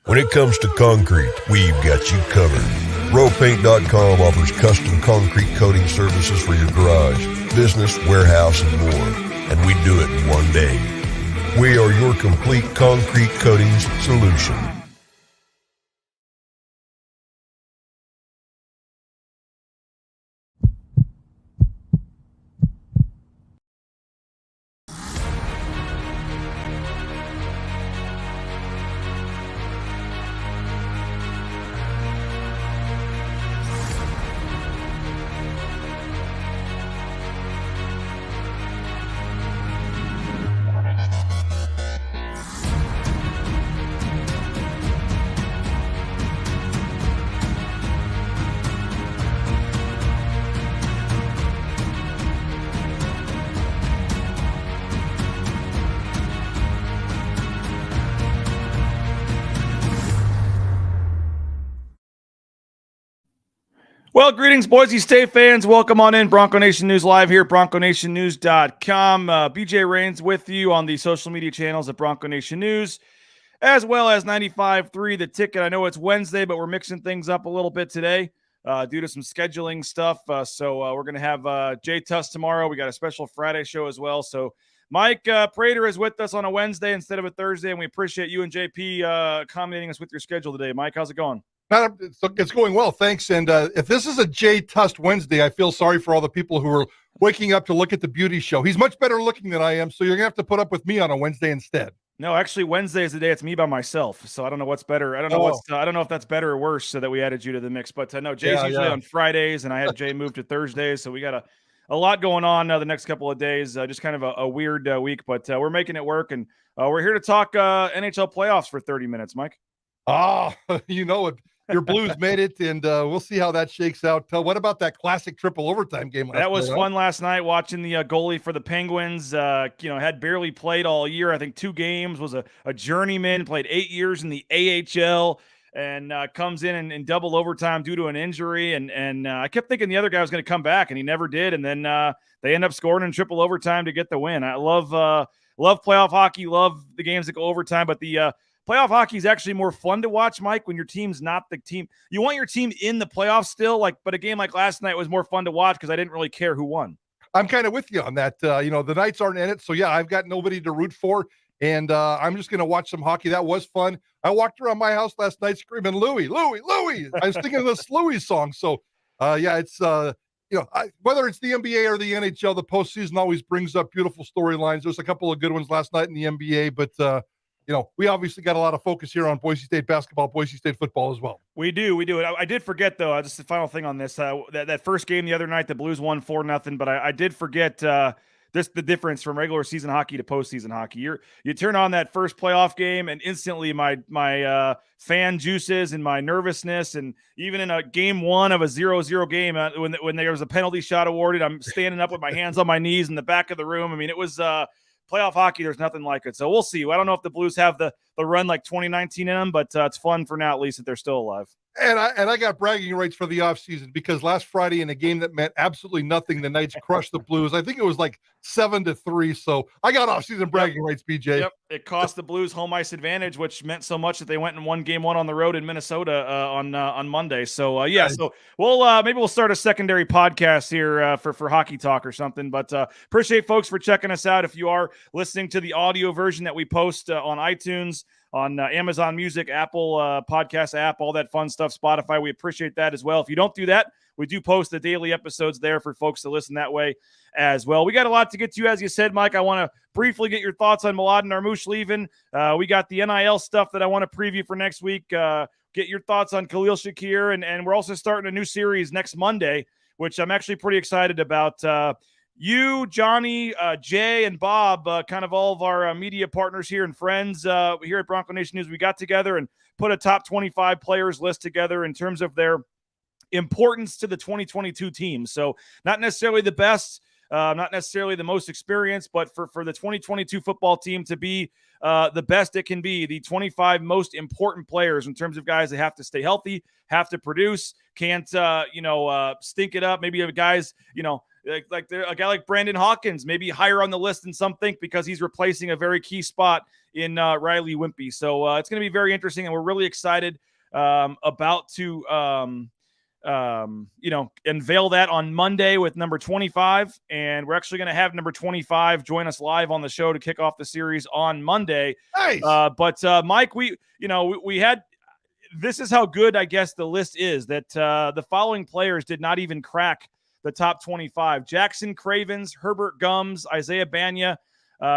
When it comes to concrete, we've got you covered. RowPaint.com offers custom concrete coating services for your garage, business, warehouse, and more. And we do it in one day. We are your complete concrete coatings solution. Well, greetings, Boise State fans. Welcome on in. Bronco Nation News live here at BroncoNationNews.com. BJ Rains with you on the social media channels at Bronco Nation News, as well as 95.3 The Ticket. I know it's Wednesday, but we're mixing things up a little bit today due to some scheduling stuff. So we're going to have Jay Tuss tomorrow. We got a special Friday show as well. So Mike Prater is with us on a Wednesday instead of a Thursday, and we appreciate you and JP accommodating us with your schedule today. Mike, how's it going? It's going well, thanks. And if this is a Jay Tuss Wednesday, I feel sorry for all the people who are waking up to look at the beauty show. He's much better looking than I am, so you're going to have to put up with me on a Wednesday instead. No, actually, Wednesday is the day it's me by myself, so I don't know what's better. I don't know I don't know if that's better or worse so that we added you to the mix. But no, Jay's usually on Fridays, and I had Jay move to Thursdays, so we got a lot going on the next couple of days. Just kind of a weird week, but we're making it work, and we're here to talk NHL playoffs for 30 minutes, Mike. You know it. Your Blues made it, and we'll see how that shakes out. What about that classic triple overtime game? That was fun last night, watching the goalie for the Penguins. Had barely played all year. I think 2 games, was a journeyman, played 8 years in the AHL, and comes in double overtime due to an injury. And I kept thinking the other guy was going to come back, and he never did. And then they end up scoring in triple overtime to get the win. I love playoff hockey, love the games that go overtime, but the playoff hockey is actually more fun to watch, Mike, when your team's not the team. You want your team in the playoffs still, but a game like last night was more fun to watch because I didn't really care who won. I'm kind of with you on that. The Knights aren't in it, so yeah, I've got nobody to root for, and I'm just going to watch some hockey. That was fun. I walked around my house last night screaming, Louie, Louie, Louie. I was thinking of this Louie song. So, it's whether it's the NBA or the NHL, the postseason always brings up beautiful storylines. There's a couple of good ones last night in the NBA, but we obviously got a lot of focus here on Boise State basketball, Boise State football as well. We do. I did forget, though, just the final thing on this, that first game the other night, the Blues won 4-0, but I did forget the difference from regular season hockey to postseason hockey. You turn on that first playoff game, and instantly my fan juices and my nervousness, and even in a game 1 of a 0-0 game, when there was a penalty shot awarded, I'm standing up with my hands on my knees in the back of the room. I mean, it was playoff hockey, there's nothing like it. So we'll see. I don't know if the Blues have the run like 2019 in them, but it's fun for now, at least, that they're still alive. And I got bragging rights for the offseason because last Friday in a game that meant absolutely nothing, the Knights crushed the Blues. I think it was like 7-3. So I got offseason bragging rights, BJ. Yep. It cost the Blues home ice advantage, which meant so much that they went and won game 1 on the road in Minnesota on Monday. So so we'll maybe we'll start a secondary podcast here for hockey talk or something. But appreciate folks for checking us out. If you are listening to the audio version that we post on iTunes, on Amazon Music, Apple Podcast app, all that fun stuff, Spotify. We appreciate that as well. If you don't do that, we do post the daily episodes there for folks to listen that way as well. We got a lot to get to, as you said, Mike. I want to briefly get your thoughts on Mladen Armouche leaving. We got the NIL stuff that I want to preview for next week. Get your thoughts on Khalil Shakir, and we're also starting a new series next Monday, which I'm actually pretty excited about. You, Johnny, Jay, and Bob, kind of all of our media partners here and friends here at Bronco Nation News, we got together and put a top 25 players list together in terms of their importance to the 2022 team. So not necessarily the best, not necessarily the most experienced, but for the 2022 football team to be the best it can be, the 25 most important players in terms of guys that have to stay healthy, have to produce, can't, stink it up. Maybe you have guys, like a guy like Brandon Hawkins, maybe higher on the list than some think because he's replacing a very key spot in Riley Wimpy. So it's going to be very interesting, and we're really excited about to unveil that on Monday with number 25. And we're actually going to have number 25 join us live on the show to kick off the series on Monday. Nice. But Mike, we had, this is how good I guess the list is, that the following players did not even crack the top 25. Jackson Cravens, Herbert Gums, Isaiah Banya.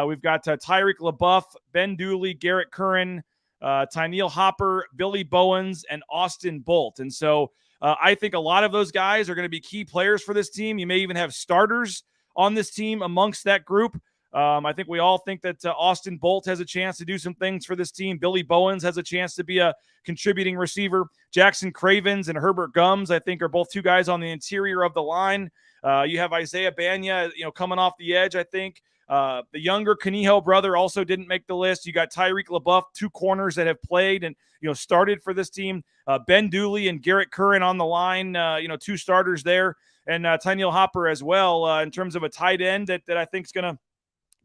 We've got Tyreek LaBeouf, Ben Dooley, Garrett Curran, Tyneil Hopper, Billy Bowens, and Austin Bolt. And so I think a lot of those guys are going to be key players for this team. You may even have starters on this team amongst that group. I think we all think that Austin Bolt has a chance to do some things for this team. Billy Bowens has a chance to be a contributing receiver. Jackson Cravens and Herbert Gums, I think, are both two guys on the interior of the line. You have Isaiah Banya, coming off the edge, I think. The younger Kaniho brother also didn't make the list. You got Tyreek LaBeouf, two corners that have played and started for this team. Ben Dooley and Garrett Curran on the line, two starters there, and Tyneil Hopper as well in terms of a tight end that I think is going to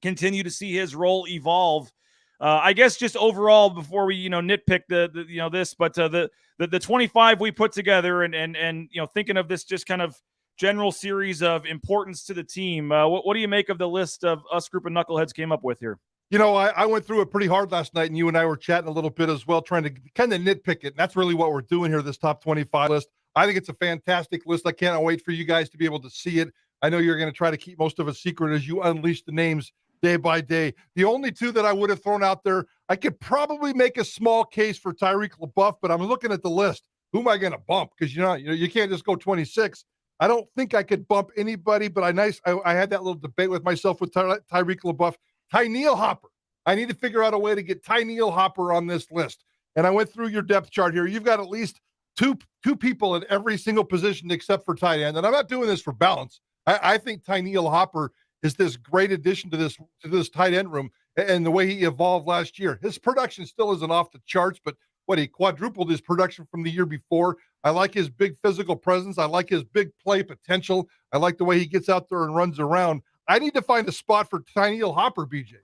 continue to see his role evolve. I guess just overall, before we nitpick the 25 we put together and thinking of this just kind of general series of importance to the team. What do you make of the list of us group of knuckleheads came up with here? I went through it pretty hard last night, and you and I were chatting a little bit as well, trying to kind of nitpick it. And that's really what we're doing here, this top 25 list. I think it's a fantastic list. I can't wait for you guys to be able to see it. I know you're going to try to keep most of it secret as you unleash the names day by day. The only two that I would have thrown out there, I could probably make a small case for Tyreek LaBeouf, but I'm looking at the list. Who am I going to bump? Because you can't just go 26. I don't think I could bump anybody, but I had that little debate with myself with Tyreek LaBeouf. Tyneil Hopper. I need to figure out a way to get Tyneil Hopper on this list. And I went through your depth chart here. You've got at least two people in every single position except for tight end. And I'm not doing this for balance. I think Tyneil Hopper is this great addition to this tight end room, and the way he evolved last year. His production still isn't off the charts, but he quadrupled his production from the year before. I like his big physical presence. I like his big play potential. I like the way he gets out there and runs around. I need to find a spot for Tyneil Hopper, BJ.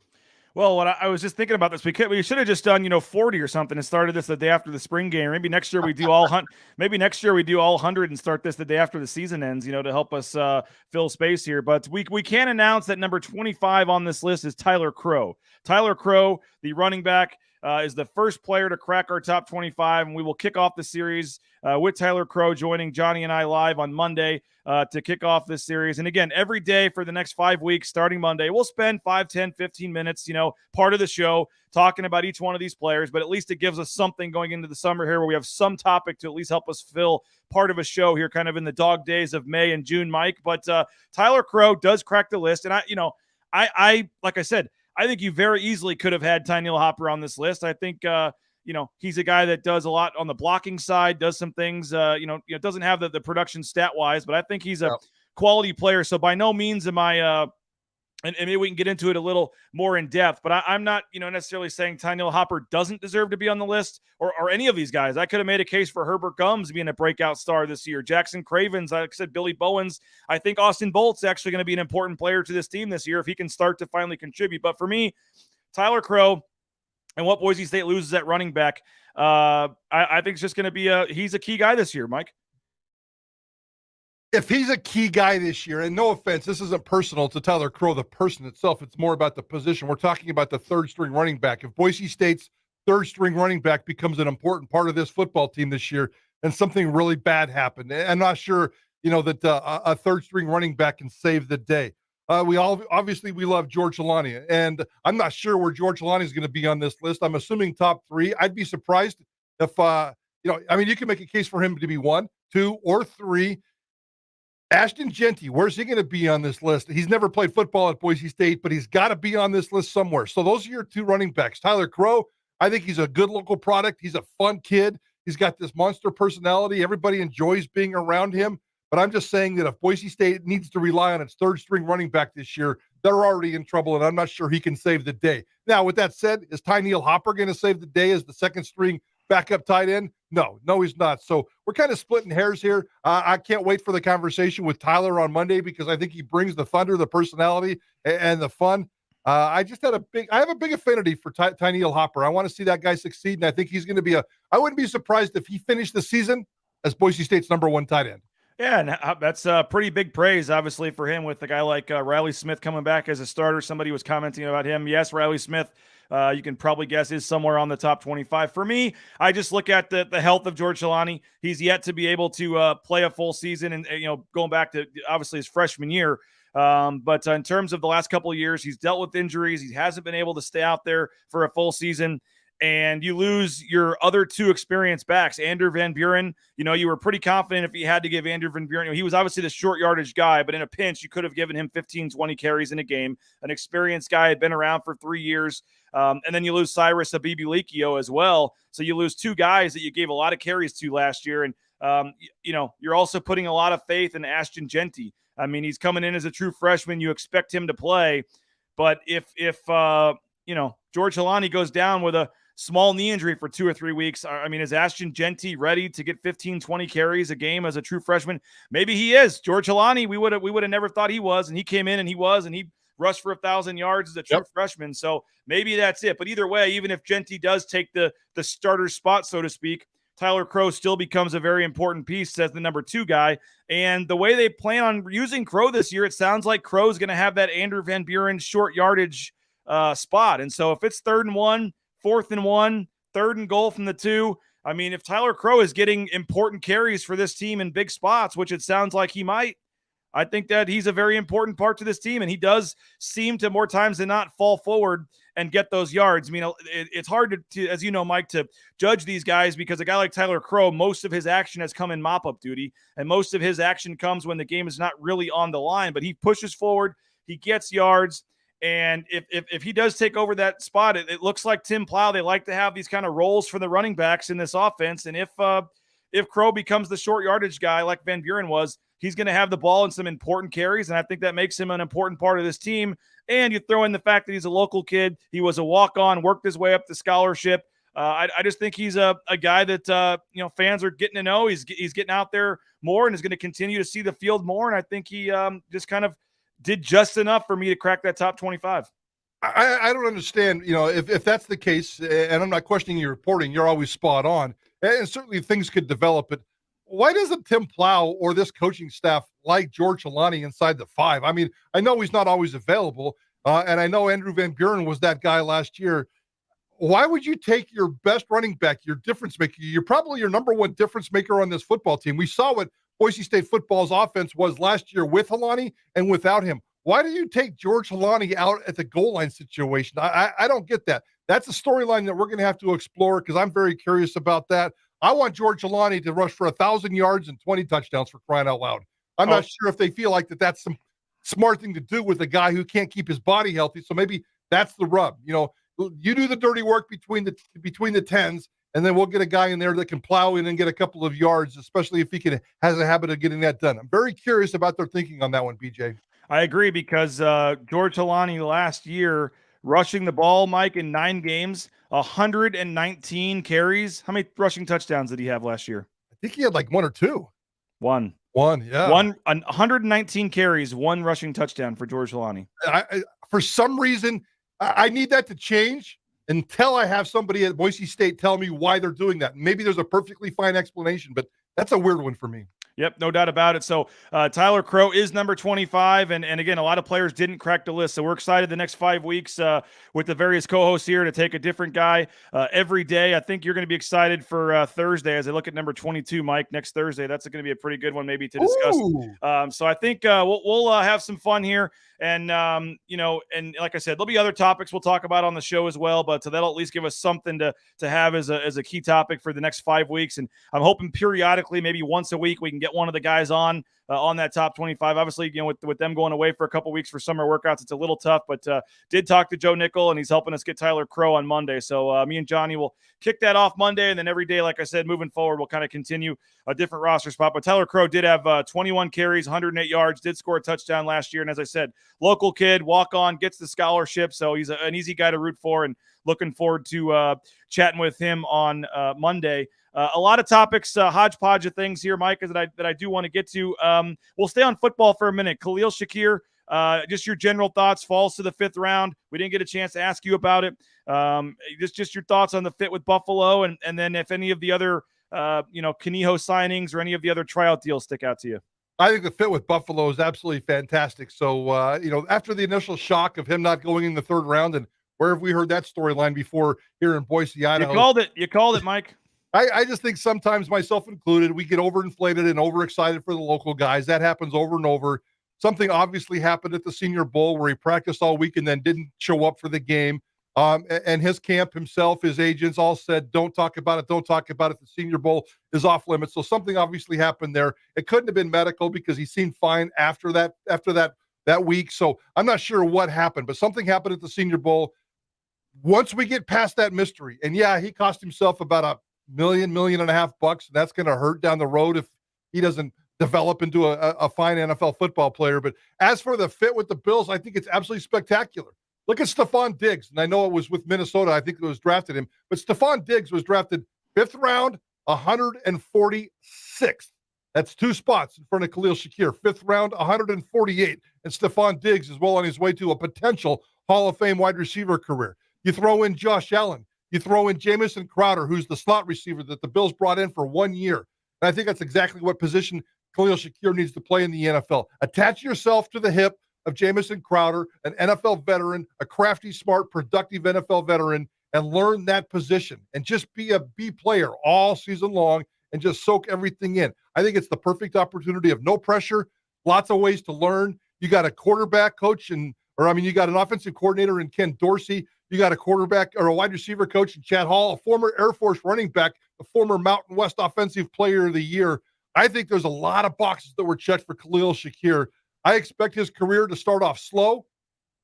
Well, what I was just thinking about this, we should have just done 40 or something and started this the day after the spring game. Maybe next year we do all 100 and start this the day after the season ends, to help us fill space here. But we can announce that number 25 on this list is Tyler Crow. Tyler Crow, the running back, is the first player to crack our top 25, and we will kick off the series with Tyler Crow joining Johnny and I live on Monday to kick off this series. And again, every day for the next 5 weeks, starting Monday, we'll spend 5, 10, 15 minutes, part of the show talking about each one of these players, but at least it gives us something going into the summer here where we have some topic to at least help us fill part of a show here kind of in the dog days of May and June, Mike. But Tyler Crow does crack the list. And I like I said, I think you very easily could have had Tyneil Hopper on this list. I think, he's a guy that does a lot on the blocking side, does some things, doesn't have the production stat-wise, but I think he's a quality player. So by no means am I, and maybe we can get into it a little more in depth, but I'm not, necessarily saying Tyneil Hopper doesn't deserve to be on the list or any of these guys. I could have made a case for Herbert Gums being a breakout star this year. Jackson Cravens, like I said, Billy Bowens. I think Austin Bolt's actually going to be an important player to this team this year if he can start to finally contribute. But for me, Tyler Crow and what Boise State loses at running back, I think it's just going to be he's a key guy this year, Mike. If he's a key guy this year, and no offense, this isn't personal to Tyler Crow, the person itself, it's more about the position. We're talking about the third string running back. If Boise State's third string running back becomes an important part of this football team this year, and something really bad happened, I'm not sure, that a third string running back can save the day. We love George Holani, and I'm not sure where George Holani is going to be on this list. I'm assuming top 3. I'd be surprised if, you can make a case for him to be 1, 2, or 3. Ashton Jeanty, where's he going to be on this list? He's never played football at Boise State, but he's got to be on this list somewhere. So those are your 2 running backs. Tyler Crow, I think he's a good local product. He's a fun kid. He's got this monster personality. Everybody enjoys being around him. But I'm just saying that if Boise State needs to rely on its third string running back this year, they're already in trouble, and I'm not sure he can save the day. Now, with that said, is Tyneil Hopper going to save the day as the second string backup tight end? No, he's not. So we're kind of splitting hairs here. I can't wait for the conversation with Tyler on Monday because I think he brings the thunder, the personality, and the fun. I have a big affinity for Tyneil Hopper. I want to see that guy succeed, and I think he's going to be I wouldn't be surprised if he finished the season as Boise State's #1 tight end. Yeah, and that's pretty big praise, obviously, for him with a guy like Riley Smith coming back as a starter. Somebody was commenting about him. Yes, Riley Smith, you can probably guess, is somewhere on the top 25. For me, I just look at the health of George Holani. He's yet to be able to play a full season, and going back to obviously his freshman year. But in terms of the last couple of years, he's dealt with injuries. He hasn't been able to stay out there for a full season. And you lose your other two experienced backs, Andrew Van Buren. You were pretty confident if you had to give Andrew Van Buren. He was obviously the short yardage guy, but in a pinch, you could have given him 15, 20 carries in a game. An experienced guy, had been around for 3 years. And then you lose Cyrus Abibilikio as well. So you lose two guys that you gave a lot of carries to last year. And, you're also putting a lot of faith in Ashton Genty. I mean, he's coming in as a true freshman. You expect him to play. But if George Holani goes down with a small knee injury for 2 or 3 weeks, I mean, is Ashton Genty ready to get 15, 20 carries a game as a true freshman? Maybe he is. George Holani, we would have never thought he was, and he came in and he rushed for 1,000 yards as a true freshman. So maybe that's it. But either way, even if Genty does take the starter spot, so to speak, Tyler Crow still becomes a very important piece as the #2 guy. And the way they plan on using Crow this year, it sounds like Crow's going to have that Andrew Van Buren short yardage spot. And so if it's 3rd and 1, 4th and 1, 3rd and goal from the 2, I mean, if Tyler Crow is getting important carries for this team in big spots, which it sounds like he might, I think that he's a very important part to this team, and he does seem to more times than not fall forward and get those yards. I mean, it's hard to, as you know, Mike, to judge these guys because a guy like Tyler Crow, most of his action has come in mop-up duty, and most of his action comes when the game is not really on the line, but he pushes forward, he gets yards, and if he does take over that spot, it looks like Tim Plow, they like to have these kind of roles for the running backs in this offense, and if Crow becomes the short yardage guy like Van Buren was, he's going to have the ball in some important carries, and I think that makes him an important part of this team. And you throw in the fact that he's a local kid. He was a walk-on, worked his way up to scholarship. I just think he's a guy that fans are getting to know. He's getting out there more and is going to continue to see the field more, and I think he just kind of did just enough for me to crack that top 25. I don't understand, if that's the case, and I'm not questioning your reporting, you're always spot on, and certainly things could develop, but why doesn't Tim Plow or this coaching staff like George Holani inside the 5? I mean, I know he's not always available, and I know Andrew Van Buren was that guy last year. Why would you take your best running back, your difference maker? You're probably your #1 difference maker on this football team. We saw what Boise State football's offense was last year with Holani and without him. Why do you take George Holani out at the goal line situation? I don't get that. That's a storyline that we're going to have to explore because I'm very curious about that. I want George Holani to rush for 1,000 yards and 20 touchdowns for crying out loud. I'm not sure if they feel like that's some smart thing to do with a guy who can't keep his body healthy. So maybe that's the rub. You do the dirty work between the tens, and then we'll get a guy in there that can plow in and get a couple of yards, especially if he has a habit of getting that done. I'm very curious about their thinking on that one, BJ. I agree because George Holani last year rushing the ball, Mike, in 9 games, 119 carries. How many rushing touchdowns did he have last year? I think he had like 1 or 2. One, yeah. 119 carries, 1 rushing touchdown for George Holani. For some reason, I need that to change until I have somebody at Boise State tell me why they're doing that. Maybe there's a perfectly fine explanation, but that's a weird one for me. Yep, no doubt about it. So Tyler Crow is number 25, and again, a lot of players didn't crack the list. So we're excited the next 5 weeks with the various co-hosts here to take a different guy every day. I think you're going to be excited for Thursday as I look at number 22, Mike. Next Thursday, that's going to be a pretty good one, maybe to discuss. So I think we'll have some fun here, and and like I said, there'll be other topics we'll talk about on the show as well. But that'll at least give us something to have as a key topic for the next 5 weeks. And I'm hoping periodically, maybe once a week, we can get one of the guys on that top 25. Obviously, with them going away for a couple weeks for summer workouts, it's a little tough, but did talk to Joe Nickel, and he's helping us get Tyler Crow on Monday. So me and Johnny will kick that off Monday, and then every day, like I said, moving forward, we'll kind of continue a different roster spot. But Tyler Crow did have 21 carries, 108 yards, did score a touchdown last year. And as I said, local kid, walk on, gets the scholarship. So he's an easy guy to root for, and looking forward to chatting with him on Monday. A lot of topics, hodgepodge of things here, Mike, that I do want to get to. We'll stay on football for a minute. Khalil Shakir just your general thoughts. Falls to the 5th round. We didn't get a chance to ask you about it. Just your thoughts on the fit with Buffalo, and then if any of the other Kaniho signings or any of the other tryout deals stick out to you. I think the fit with Buffalo is absolutely fantastic. So, after the initial shock of him not going in the 3rd round, and where have we heard that storyline before here in Boise, Idaho? You called it, Mike. I just think sometimes, myself included, we get overinflated and overexcited for the local guys. That happens over and over. Something obviously happened at the Senior Bowl where he practiced all week and then didn't show up for the game. And his camp himself, his agents all said, don't talk about it. Don't talk about it. The Senior Bowl is off limits. So something obviously happened there. It couldn't have been medical because he seemed fine after that week. So I'm not sure what happened, but something happened at the Senior Bowl. Once we get past that mystery, and yeah, he cost himself about $1.5 million, and that's going to hurt down the road if he doesn't develop into a fine NFL football player. But as for the fit with the Bills, I think it's absolutely spectacular. Look at Stephon Diggs, and I know it was with Minnesota. I think it was drafted him, but Stephon Diggs was drafted 5th round, 146th. That's 2 spots in front of Khalil Shakir. 5th round, 148, and Stephon Diggs is well on his way to a potential Hall of Fame wide receiver career. You throw in Josh Allen. You throw in Jamison Crowder, who's the slot receiver that the Bills brought in for 1 year. And I think that's exactly what position Khalil Shakir needs to play in the NFL. Attach yourself to the hip of Jamison Crowder, an NFL veteran, a crafty, smart, productive NFL veteran, and learn that position and just be a B player all season long and just soak everything in. I think it's the perfect opportunity of no pressure, lots of ways to learn. You got a quarterback coach you got an offensive coordinator in Ken Dorsey. You got a quarterback or a wide receiver coach in Chad Hall, a former Air Force running back, a former Mountain West Offensive Player of the Year. I think there's a lot of boxes that were checked for Khalil Shakir. I expect his career to start off slow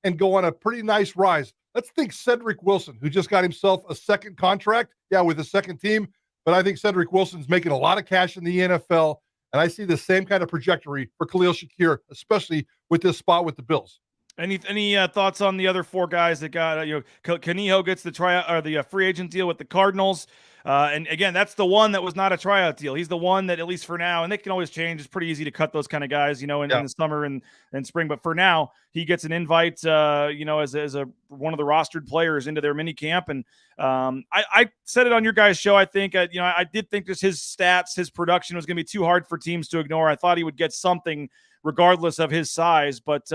and go on a pretty nice rise. Let's think Cedric Wilson, who just got himself a 2nd contract, with a 2nd team. But I think Cedric Wilson's making a lot of cash in the NFL, and I see the same kind of trajectory for Khalil Shakir, especially with this spot with the Bills. Any thoughts on the other 4 guys that got Kaniho gets the tryout or the free agent deal with the Cardinals, and again, that's the one that was not a tryout deal. He's the one that, at least for now, and they can always change. It's pretty easy to cut those kind of guys, in the summer and spring. But for now, he gets an invite, as a one of the rostered players into their mini camp. And I said it on your guys' show. I think I did think just his stats, his production was going to be too hard for teams to ignore. I thought he would get something regardless of his size, but.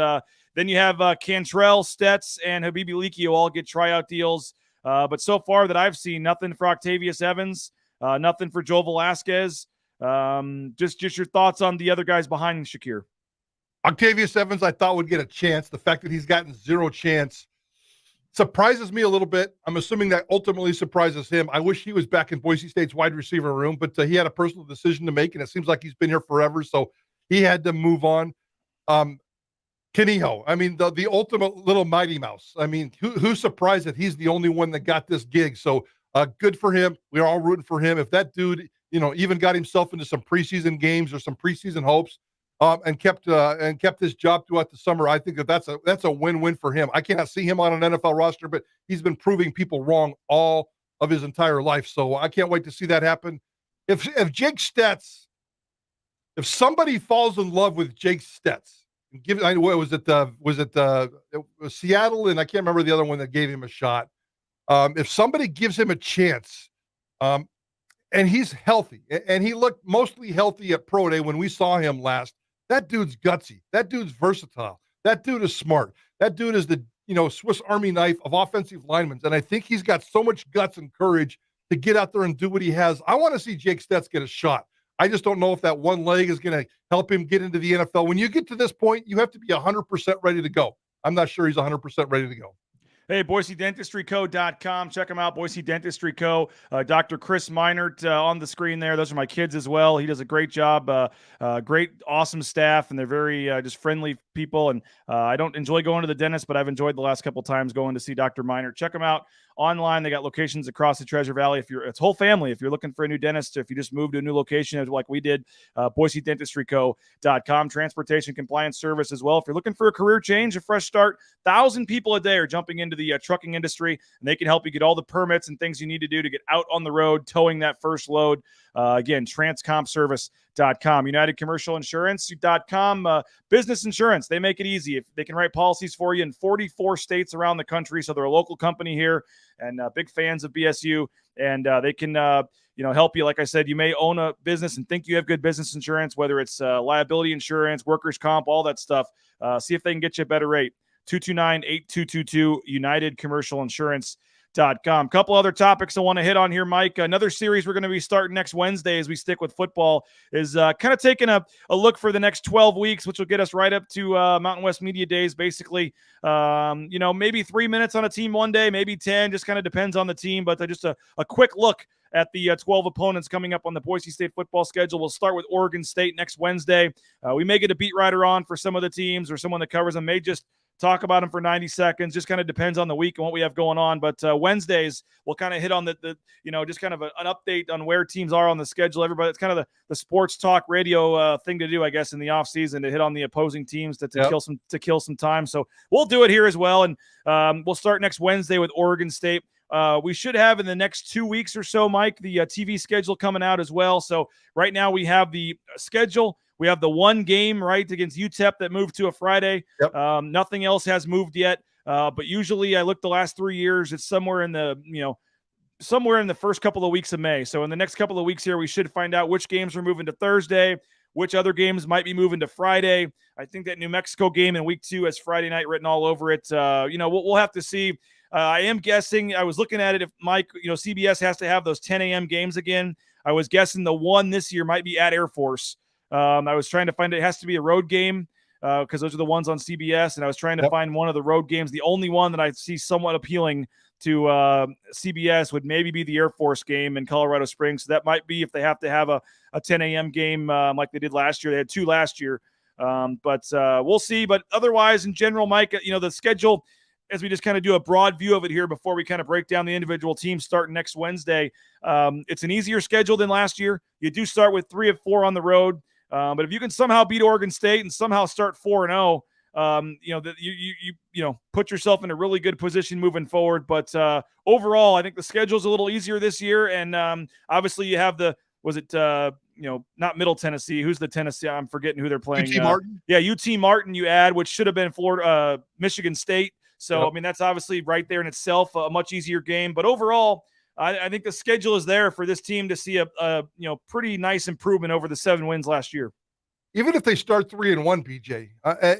Then you have Cantrell, Stetz, and Habibi Likio all get tryout deals. But so far that I've seen, nothing for Octavius Evans, nothing for Joel Velasquez. Just your thoughts on the other guys behind Shakir. Octavius Evans, I thought would get a chance. The fact that he's gotten 0 chance surprises me a little bit. I'm assuming that ultimately surprises him. I wish he was back in Boise State's wide receiver room, but he had a personal decision to make, and it seems like he's been here forever, so he had to move on. Kaniho, the ultimate little Mighty Mouse. Who's surprised that he's the only one that got this gig? So good for him. We're all rooting for him. If that dude, even got himself into some preseason games or some preseason hopes, and kept his job throughout the summer, I think that's a win-win for him. I cannot see him on an NFL roster, but he's been proving people wrong all of his entire life. So I can't wait to see that happen. If Jake Stetz, if somebody falls in love with Jake Stetz, was it Seattle, and I can't remember the other one that gave him a shot. If somebody gives him a chance, and he's healthy, and he looked mostly healthy at Pro Day when we saw him last, that dude's gutsy. That dude's versatile. That dude is smart. That dude is the Swiss Army knife of offensive linemen, and I think he's got so much guts and courage to get out there and do what he has. I want to see Jake Stetz get a shot. I just don't know if that one leg is going to help him get into the NFL. When you get to this point, you have to be 100% ready to go. I'm not sure he's 100% ready to go. Hey, BoiseDentistryCo.com. Check them out, Boise Dentistry Co. Dr. Chris Meinert on the screen there. Those are my kids as well. He does a great job. Great, awesome staff, and they're very just friendly people. And I don't enjoy going to the dentist, but I've enjoyed the last couple times going to see Dr. Meinert. Check them out online. They got locations across the Treasure Valley. It's whole family. If you're looking for a new dentist, if you just moved to a new location like we did, BoiseDentistryCo.com. Transportation compliance service as well. If you're looking for a career change, a fresh start, 1,000 people a day are jumping into the trucking industry, and they can help you get all the permits and things you need to do to get out on the road, towing that first load. Again, transcompservice.com. UnitedCommercialInsurance.com. Business insurance, they make it easy. If they can write policies for you in 44 states around the country, so they're a local company here and big fans of BSU, and they can help you. Like I said, you may own a business and think you have good business insurance, whether it's liability insurance, workers' comp, all that stuff. See if they can get you a better rate. 229-8222, UnitedCommercialInsurance.com. Couple other topics I want to hit on here, Mike. Another series we're going to be starting next Wednesday as we stick with football is kind of taking a look for the next 12 weeks, which will get us right up to Mountain West Media Days, basically. Maybe 3 minutes on a team one day, maybe 10, just kind of depends on the team, but just a quick look at the 12 opponents coming up on the Boise State football schedule. We'll start with Oregon State next Wednesday. We may get a beat writer on for some of the teams or someone that covers them, may just talk about them for 90 seconds. Just kind of depends on the week and what we have going on. But Wednesdays, we'll kind of hit on just kind of an update on where teams are on the schedule. Everybody, it's kind of the sports talk radio thing to do, I guess, in the off season, to hit on the opposing teams to kill some time. So we'll do it here as well. And we'll start next Wednesday with Oregon State. We should have in the next 2 weeks or so, Mike, the TV schedule coming out as well. So right now we have the schedule. We have the one game, right, against UTEP that moved to a Friday. Yep. Nothing else has moved yet. But usually I look the last 3 years, it's somewhere in the first couple of weeks of May. So in the next couple of weeks here, we should find out which games are moving to Thursday, which other games might be moving to Friday. I think that New Mexico game in week 2 has Friday night written all over it. We'll have to see. I am guessing, I was looking at it, if Mike, CBS has to have those 10 a.m. games again. I was guessing the one this year might be at Air Force. I was trying to find it has to be a road game because those are the ones on CBS, and I was trying to find one of the road games. The only one that I see somewhat appealing to CBS would maybe be the Air Force game in Colorado Springs. So that might be if they have to have a 10 a.m. game like they did last year. They had 2 last year, but we'll see. But otherwise, in general, Mike, the schedule, as we just kind of do a broad view of it here before we kind of break down the individual teams starting next Wednesday, it's an easier schedule than last year. You do start with 3 of 4 on the road. But if you can somehow beat Oregon State and somehow start 4-0, you put yourself in a really good position moving forward. But overall, I think the schedule's a little easier this year. And obviously, you have not Middle Tennessee. Who's the Tennessee? I'm forgetting who they're playing. UT Martin. Yeah, UT Martin. You add, which should have been Michigan State. So I mean, that's obviously right there in itself a much easier game. But overall, I think the schedule is there for this team to see a pretty nice improvement over the 7 wins last year. Even if they start 3-1, BJ,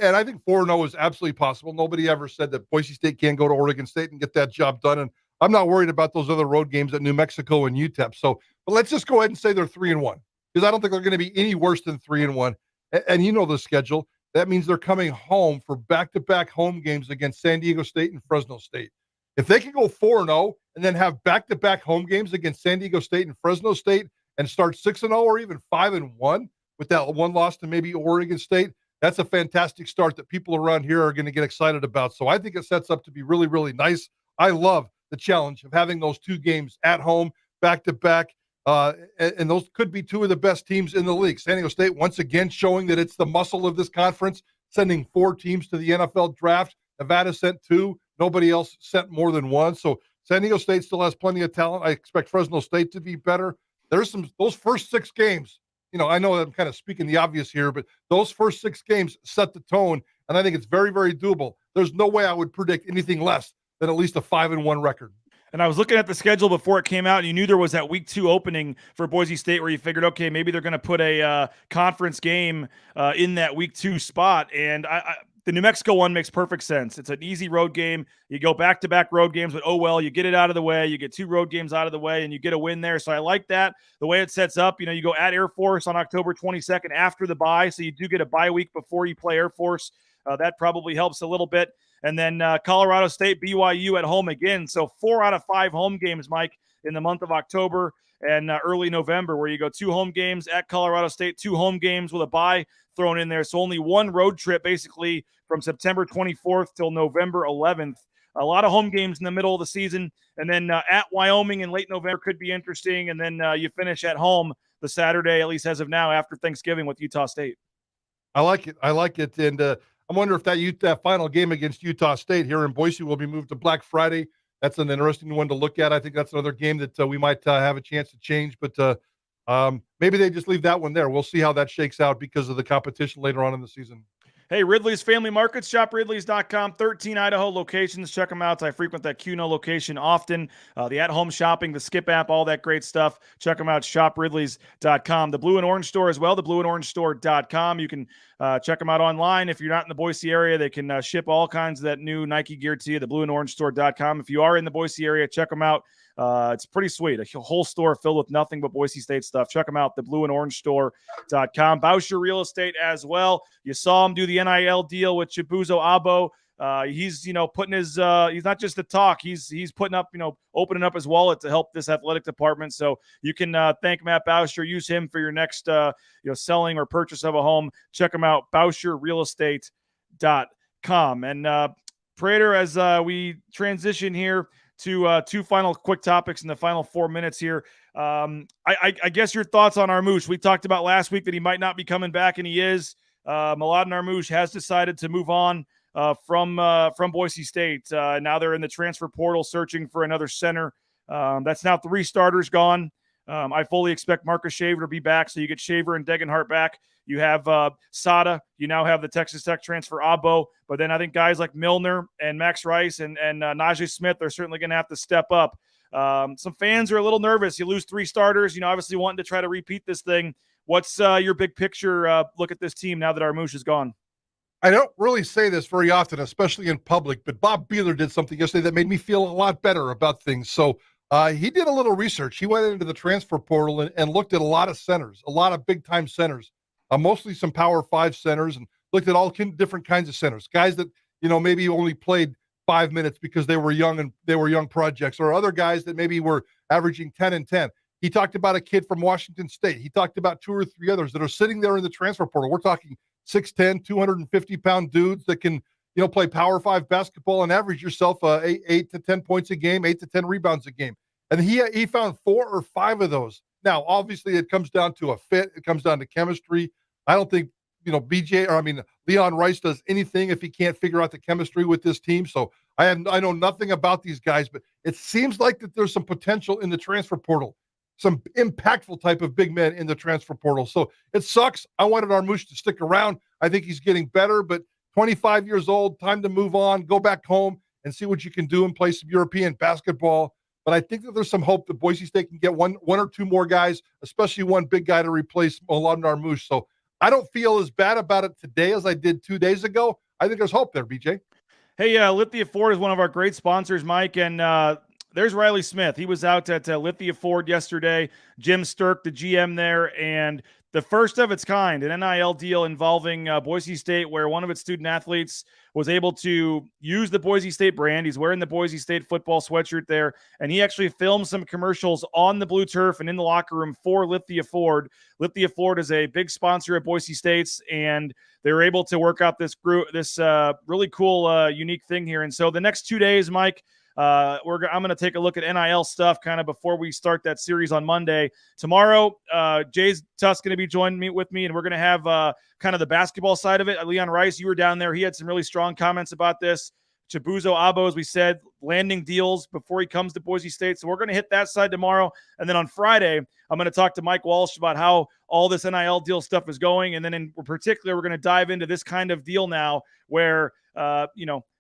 and I think 4-0 is absolutely possible. Nobody ever said that Boise State can't go to Oregon State and get that job done. And I'm not worried about those other road games at New Mexico and UTEP. So, but let's just go ahead and say they're 3-1 because I don't think they're going to be any worse than 3-1. And the schedule. That means they're coming home for back-to-back home games against San Diego State and Fresno State. If they can go 4-0 and then have back-to-back home games against San Diego State and Fresno State and start 6-0 or even 5-1 with that one loss to maybe Oregon State, that's a fantastic start that people around here are going to get excited about. So I think it sets up to be really, really nice. I love the challenge of having those 2 games at home, back-to-back, and those could be 2 of the best teams in the league. San Diego State, once again, showing that it's the muscle of this conference, sending 4 teams to the NFL draft. Nevada sent 2. Nobody else sent more than 1. So San Diego State still has plenty of talent. I expect Fresno State to be better. Those first 6 games, I know I'm kind of speaking the obvious here, but those first 6 games set the tone, and I think it's very, very doable. There's no way I would predict anything less than at least a 5-1 record. And I was looking at the schedule before it came out, and you knew there was that week 2 opening for Boise State where you figured, okay, maybe they're going to put a conference game in that week 2 spot. And the New Mexico one makes perfect sense. It's an easy road game. You go back-to-back road games, but you get it out of the way. You get 2 road games out of the way, and you get a win there. So I like that. The way it sets up, you go at Air Force on October 22nd after the bye, so you do get a bye week before you play Air Force. That probably helps a little bit. And then Colorado State, BYU at home again. So 4 out of 5 home games, Mike, in the month of October and early November, where you go 2 home games at Colorado State, 2 home games with a bye thrown in there. So only 1 road trip basically from September 24th till November 11th. A lot of home games in the middle of the season. And then at Wyoming in late November could be interesting. And then you finish at home the Saturday, at least as of now, after Thanksgiving with Utah State. I like it. And I wonder if that final game against Utah State here in Boise will be moved to Black Friday. That's an interesting one to look at. I think that's another game that we might have a chance to change. But Maybe they just leave that one there. We'll see how that shakes out because of the competition later on in the season. Hey, Ridley's Family Markets, shop Ridley's.com, 13 Idaho locations. Check them out. I frequent that Cuno location often. The at-home shopping, the Skip app, all that great stuff. Check them out, shop Ridley's.com. The Blue and Orange store as well, the blueandorangestore.com. You can check them out online. If you're not in the Boise area, they can ship all kinds of that new Nike gear to you, the blueandorangestore.com. If you are in the Boise area, check them out. It's pretty sweet. A whole store filled with nothing but Boise State stuff. Check them out, the blueandorangestore.com. Boucher Real Estate as well. You saw him do the NIL deal with Chibuzo Abo. He's, putting his, he's not just the talk. He's putting up, opening up his wallet to help this athletic department. So you can thank Matt Boucher. Use him for your next, selling or purchase of a home. Check him out, BoucherRealEstate.com. And Prater, as we transition here to two final quick topics in the final 4 minutes here. I guess your thoughts on Armouche. We talked about last week that he might not be coming back, and he is. Mladen Armouche has decided to move on from Boise State. Now they're in the transfer portal searching for another center. That's now 3 starters gone. I fully expect Marcus Shaver to be back, so you get Shaver and Degenhart back. You have Sada. You now have the Texas Tech transfer Abo. But then I think guys like Milner and Max Rice and Najee Smith are certainly going to have to step up. Some fans are a little nervous. You lose 3 starters, obviously wanting to try to repeat this thing. What's your big picture look at this team now that Armouche is gone? I don't really say this very often, especially in public, but Bob Beeler did something yesterday that made me feel a lot better about things. So he did a little research. He went into the transfer portal and looked at a lot of centers, a lot of big-time centers, mostly some Power 5 centers, and looked at all different kinds of centers, guys that, maybe only played 5 minutes because they were young and they were young projects, or other guys that maybe were averaging 10 and 10. He talked about a kid from Washington State. He talked about 2 or 3 others that are sitting there in the transfer portal. We're talking 6'10", 250-pound dudes that can, play Power 5 basketball and average yourself 8 to 10 points a game, 8 to 10 rebounds a game. And he found 4 or 5 of those. Now, obviously, it comes down to a fit. It comes down to chemistry. I don't think, Leon Rice does anything if he can't figure out the chemistry with this team. So I know nothing about these guys, but it seems like that there's some potential in the transfer portal, some impactful type of big men in the transfer portal. So it sucks. I wanted Armouche to stick around. I think he's getting better, but 25 years old, time to move on, go back home and see what you can do and play some European basketball. But I think that there's some hope that Boise State can get one or 2 more guys, especially one big guy to replace Mladen Armouche. So I don't feel as bad about it today as I did 2 days ago. I think there's hope there, BJ. Hey, Lithia Ford is one of our great sponsors, Mike, and there's Riley Smith. He was out at Lithia Ford yesterday. Jim Sturk, the GM there, and the first of its kind, an NIL deal involving Boise State, where one of its student athletes was able to use the Boise State brand. He's wearing the Boise State football sweatshirt there, and he actually filmed some commercials on the blue turf and in the locker room for Lithia Ford. Lithia Ford is a big sponsor at Boise State's, and they were able to work out this really cool, unique thing here. And so the next 2 days, Mike, I'm going to take a look at NIL stuff kind of before we start that series on Monday. Tomorrow, Jay's Tuss going to be joining with me, and we're going to have kind of the basketball side of it. Leon Rice, you were down there. He had some really strong comments about this. Chibuzo Abo, as we said, landing deals before he comes to Boise State. So we're going to hit that side tomorrow. And then on Friday, I'm going to talk to Mike Walsh about how all this NIL deal stuff is going. And then in particular, we're going to dive into this kind of deal now where,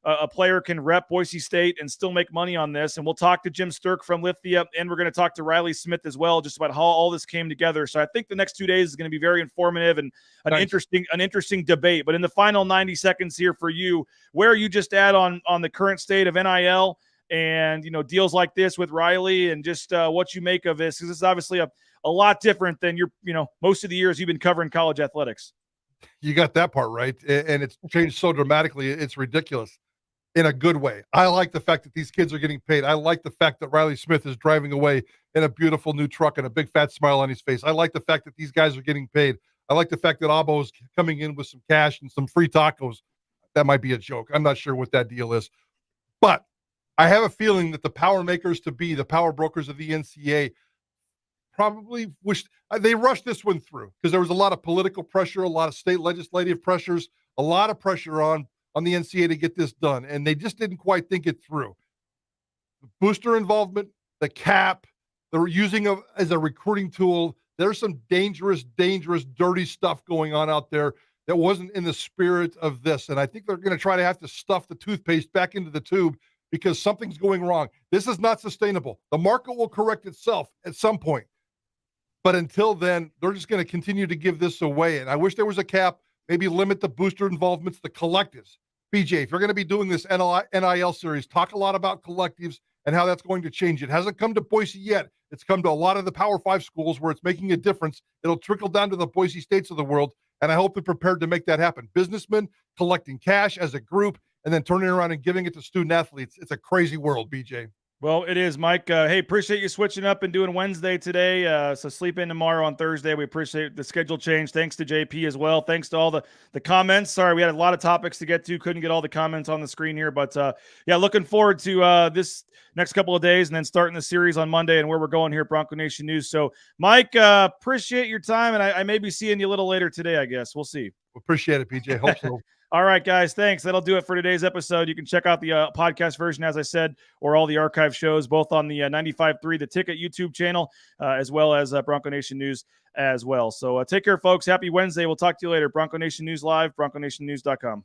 a player can rep Boise State and still make money on this. And we'll talk to Jim Sturk from Lithia, and we're going to talk to Riley Smith as well, just about how all this came together. So I think the next 2 days is going to be very informative and an interesting debate. But in the final 90 seconds here for you, where are you just at on the current state of NIL and, deals like this with Riley and just what you make of this? Because this is obviously a lot different than most of the years you've been covering college athletics. You got that part right. And it's changed so dramatically. It's ridiculous in a good way. I like the fact that these kids are getting paid. I like the fact that Riley Smith is driving away in a beautiful new truck and a big fat smile on his face. I like the fact that these guys are getting paid. I like the fact that Abo is coming in with some cash and some free tacos. That might be a joke. I'm not sure what that deal is. But I have a feeling that the power makers to be, the power brokers of the NCAA, probably wished they rushed this one through because there was a lot of political pressure, a lot of state legislative pressures, a lot of pressure on the NCAA to get this done, and they just didn't quite think it through. The booster involvement, the cap, they're using it as a recruiting tool There's some dangerous, dirty stuff going on out there that wasn't in the spirit of this. And I think they're going to try to have to stuff the toothpaste back into the tube because something's going wrong. This is not sustainable. The market will correct itself at some point. But until then, they're just going to continue to give this away. And I wish there was a cap, maybe limit the booster involvements, the collectives. BJ, if you're going to be doing this NIL series, talk a lot about collectives and how that's going to change. It hasn't come to Boise yet. It's come to a lot of the Power 5 schools where it's making a difference. It'll trickle down to the Boise States of the world, and I hope they're prepared to make that happen. Businessmen collecting cash as a group and then turning around and giving it to student athletes. It's a crazy world, BJ. Well, it is, Mike. Hey, appreciate you switching up and doing Wednesday today. So sleep in tomorrow on Thursday. We appreciate the schedule change. Thanks to JP as well. Thanks to all the comments. Sorry, we had a lot of topics to get to. Couldn't get all the comments on the screen here. But, yeah, looking forward to this next couple of days and then starting the series on Monday and where we're going here at Bronco Nation News. So, Mike, appreciate your time. And I may be seeing you a little later today, I guess. We'll see. Appreciate it, PJ. Hope so. All right, guys, thanks. That'll do it for today's episode. You can check out the podcast version, as I said, or all the archive shows, both on the 95.3 The Ticket YouTube channel, as well as Bronco Nation News as well. So take care, folks. Happy Wednesday. We'll talk to you later. Bronco Nation News Live, BroncoNationNews.com.